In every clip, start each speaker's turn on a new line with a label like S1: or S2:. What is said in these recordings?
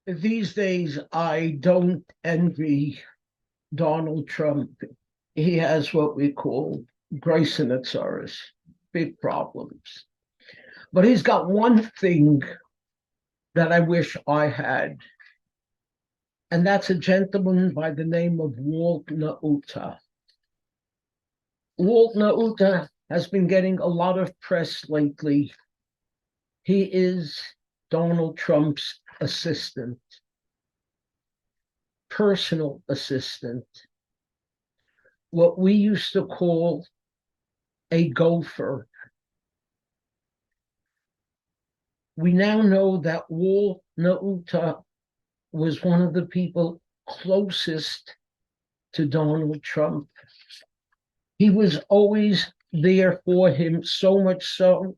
S1: These days, I don't envy Donald Trump. He has what we call Graysonosaurus, big problems. But he's got one thing that I wish I had, and that's a gentleman by the name of Walt Nauta. Walt Nauta has been getting a lot of press lately. He is Donald Trump's assistant, personal assistant, what we used to call a gopher. We now know that Wal Nauta was one of the people closest to Donald Trump. He was always there for him, so much so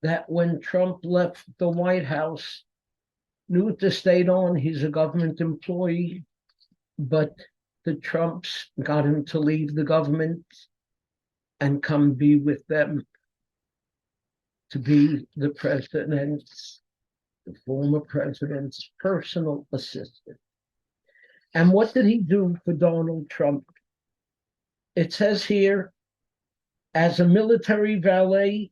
S1: that when Trump left the White House, Nauta stayed on. He's a government employee, but the Trumps got him to leave the government and come be with them, to be the president's, the former president's personal assistant. And what did he do for Donald Trump? It says here, as a military valet,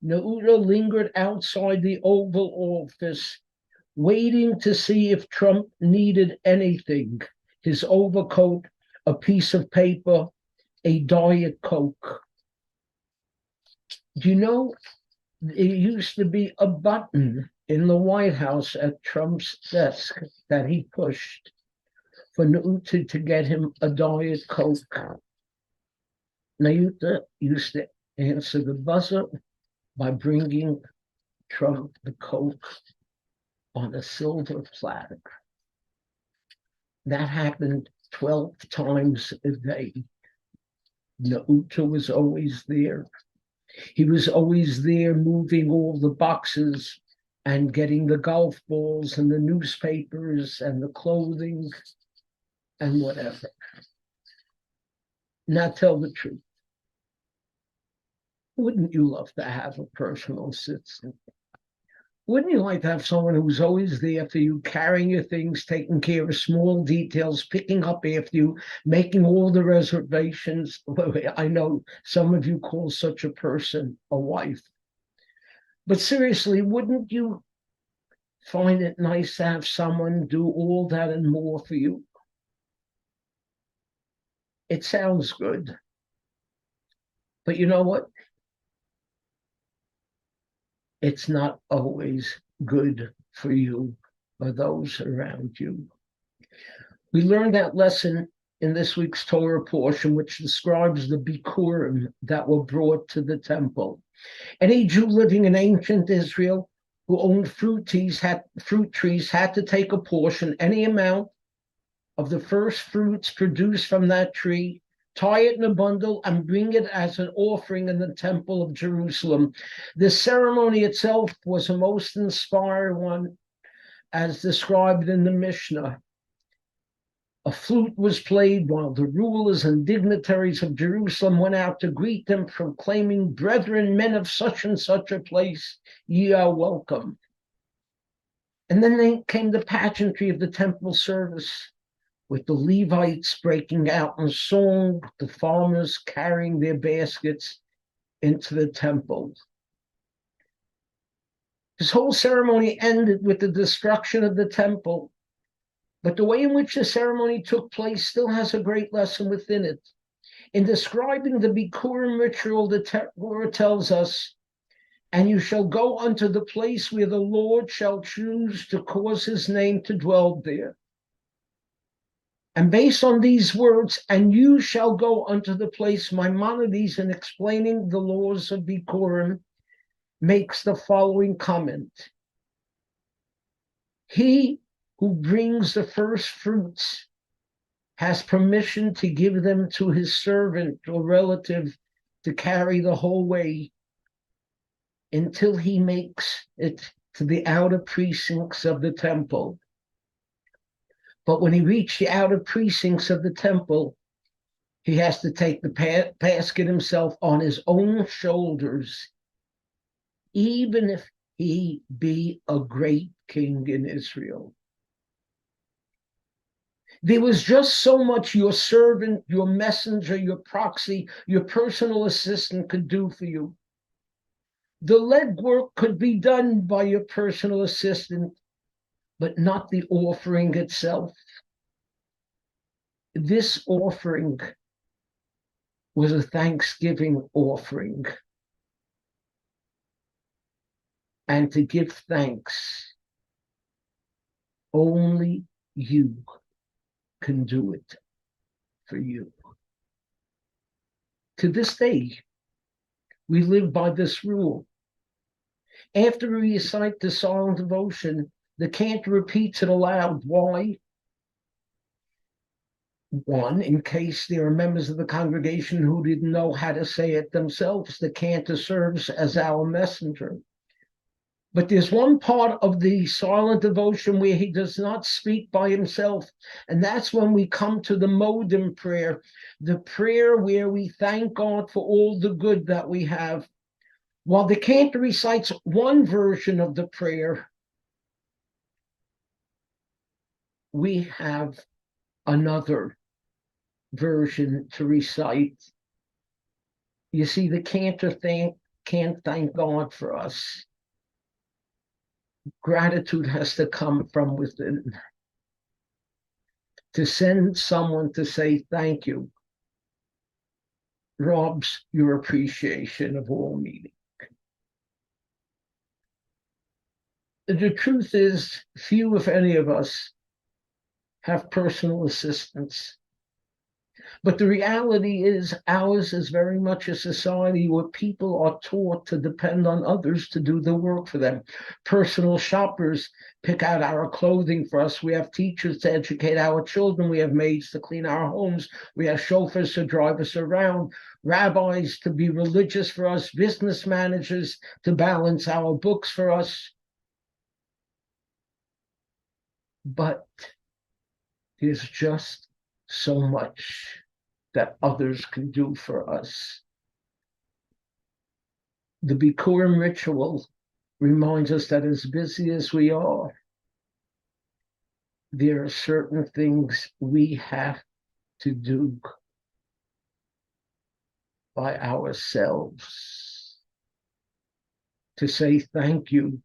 S1: Nauta lingered outside the Oval Office, waiting to see if Trump needed anything: his overcoat, a piece of paper, a Diet Coke. Do you know, there used to be a button in the White House at Trump's desk that he pushed for Nauta to get him a Diet Coke. Nauta used to answer the buzzer by bringing Trump the Coke on a silver platter. That happened 12 times a day. Nauta was always there. He was always there moving all the boxes and getting the golf balls and the newspapers and the clothing and whatever. Now tell the truth. Wouldn't you love to have a personal assistant? Wouldn't you like to have someone who's always there for you, carrying your things, taking care of small details, picking up after you, making all the reservations? I know some of you call such a person a wife. But seriously, wouldn't you find it nice to have someone do all that and more for you? It sounds good. But you know what? It's not always good for you or those around you. We learned that lesson in this week's Torah portion, which describes the bikurim that were brought to the temple. Any Jew living in ancient Israel who owned fruit trees had to take a portion, any amount of the first fruits produced from that tree, tie it in a bundle, and bring it as an offering in the temple of Jerusalem. The ceremony itself was a most inspiring one, as described in the Mishnah. A flute was played while the rulers and dignitaries of Jerusalem went out to greet them, proclaiming, "Brethren, men of such and such a place, ye are welcome." And then came the pageantry of the temple service, with the Levites breaking out in song, the farmers carrying their baskets into the temple. This whole ceremony ended with the destruction of the temple, but the way in which the ceremony took place still has a great lesson within it. In describing the Bikurim ritual, the Torah tells us, "And you shall go unto the place where the Lord shall choose to cause his name to dwell there." And based on these words, "and you shall go unto the place," Maimonides, in explaining the laws of Bikurim, makes the following comment: he who brings the first fruits has permission to give them to his servant or relative to carry the whole way until he makes it to the outer precincts of the temple. But when he reached the outer precincts of the temple, he has to take the basket himself on his own shoulders, even if he be a great king in Israel. There was just so much your servant, your messenger, your proxy, your personal assistant could do for you. The legwork could be done by your personal assistant, but not the offering itself. This offering was a thanksgiving offering. And to give thanks, only you can do it for you. To this day, we live by this rule. After we recite the silent devotion, the cantor repeats it aloud. Why? One, in case there are members of the congregation who didn't know how to say it themselves, the cantor serves as our messenger. But there's one part of the silent devotion where he does not speak by himself, and that's when we come to the modem prayer, the prayer where we thank God for all the good that we have. While the cantor recites one version of the prayer, we have another version to recite. You see, the cantor can't thank God for us. Gratitude has to come from within. To send someone to say thank you robs your appreciation of all meaning. The truth is, few, if any of us, have personal assistants. But the reality is, ours is very much a society where people are taught to depend on others to do the work for them. Personal shoppers pick out our clothing for us. We have teachers to educate our children. We have maids to clean our homes. We have chauffeurs to drive us around, rabbis to be religious for us, business managers to balance our books for us. But there's just so much that others can do for us. The Bikurim ritual reminds us that as busy as we are, there are certain things we have to do by ourselves. To say thank you,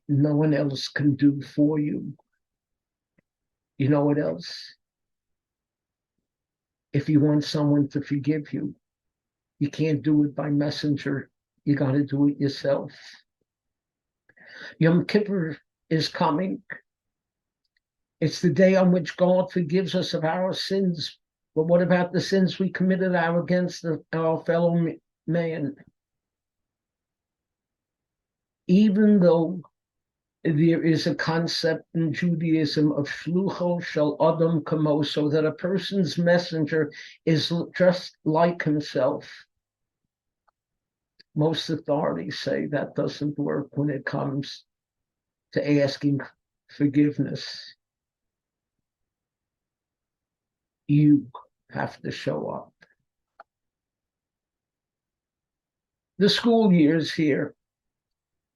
S1: no one else can do for you. You know what else? If you want someone to forgive you, you can't do it by messenger. You got to do it yourself. Yom Kippur is coming. It's the day on which God forgives us of our sins. But what about the sins we committed against our fellow man? Even though there is a concept in Judaism of shlucho shel adam kamo, so that a person's messenger is just like himself. Most authorities say that doesn't work when it comes to asking forgiveness. You have to show up. The school year is here.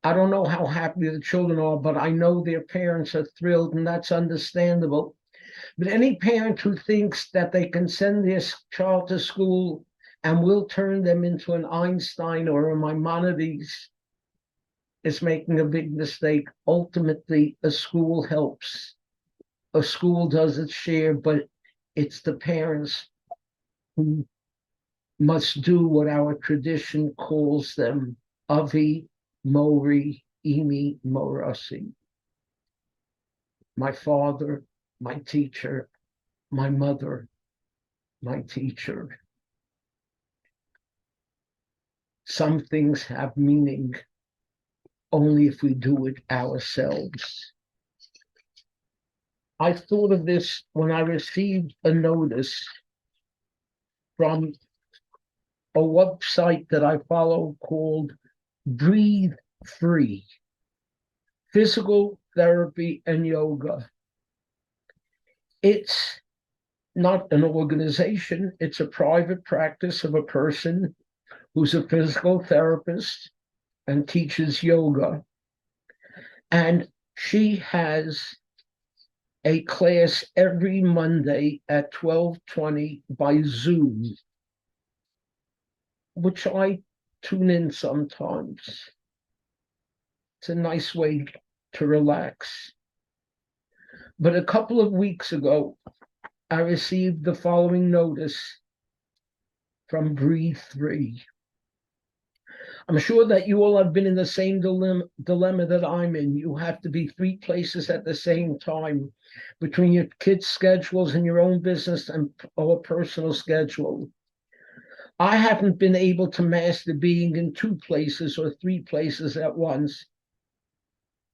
S1: I don't know how happy the children are, but I know their parents are thrilled, and that's understandable. But any parent who thinks that they can send their child to school and will turn them into an Einstein or a Maimonides is making a big mistake. Ultimately, a school helps. A school does its share, but it's the parents who must do what our tradition calls them, Avi, Mori, Imi, Morasi. My father, my teacher, my mother, my teacher. Some things have meaning only if we do it ourselves. I thought of this when I received a notice from a website that I follow called Breathe Free, Physical Therapy and Yoga. It's not an organization, it's a private practice of a person who's a physical therapist and teaches yoga. And she has a class every Monday at 12:20 by Zoom, which I tune in sometimes. It's a nice way to relax. But a couple of weeks ago, I received the following notice from Breathe 3. I'm sure that you all have been in the same dilemma that I'm in. You have to be 3 places at the same time between your kids' schedules and your own business and or personal schedule. I haven't been able to master being in 2 places or 3 places at once,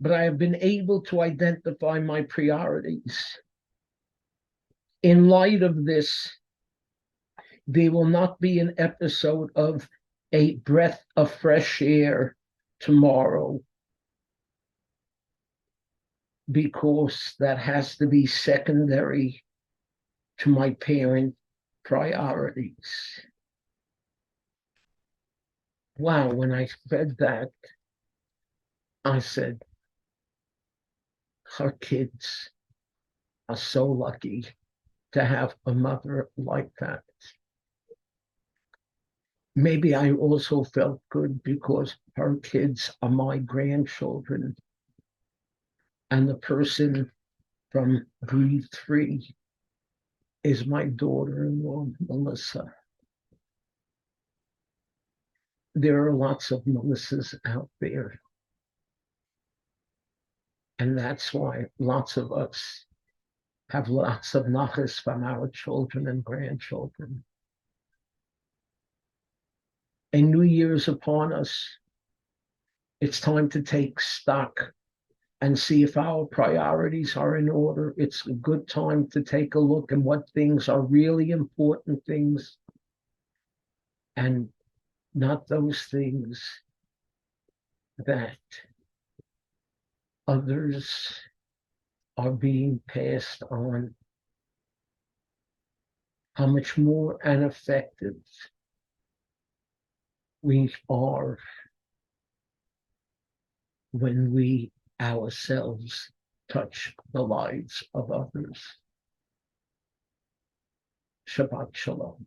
S1: but I have been able to identify my priorities. In light of this, there will not be an episode of A Breath of Fresh Air tomorrow, because that has to be secondary to my parent priorities. Wow, when I read that, I said, her kids are so lucky to have a mother like that. Maybe I also felt good because her kids are my grandchildren. And the person from Breathe 3 is my daughter-in-law, Melissa. There are lots of Melissas out there. And that's why lots of us have lots of nachas from our children and grandchildren. A new year is upon us. It's time to take stock and see if our priorities are in order. It's a good time to take a look at what things are really important things and not those things that others are being passed on. How much more ineffective we are when we ourselves touch the lives of others. Shabbat Shalom.